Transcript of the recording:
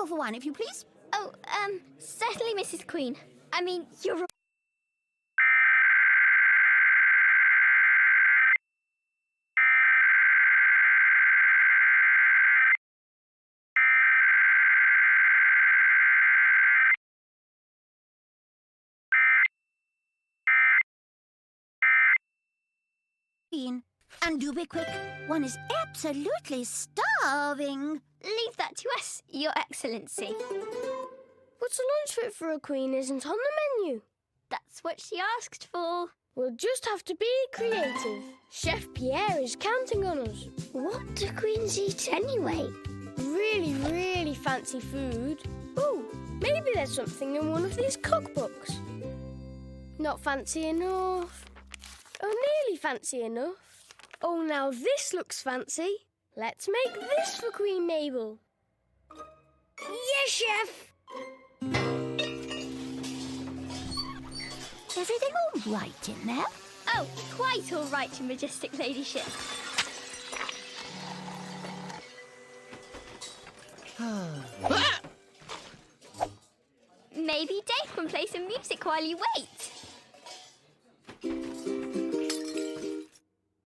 table for one, if you please. Oh, certainly, Mrs. Queen. I mean, you're... And do be quick. One is absolutely starving. Leave that to us, Your Excellency. But a lunch fit for a queen isn't on the menu. That's what she asked for. We'll just have to be creative. Chef Pierre is counting on us. What do queens eat anyway? Really, really fancy food. Oh, maybe there's something in one of these cookbooks. Not fancy enough. Oh, nearly fancy enough. Oh, now this looks fancy. Let's make this for Queen Mabel. Yes, Chef! Everything all right in there? Oh, quite all right, Your Majestic Ladyship. Maybe Dave can play some music while you wait.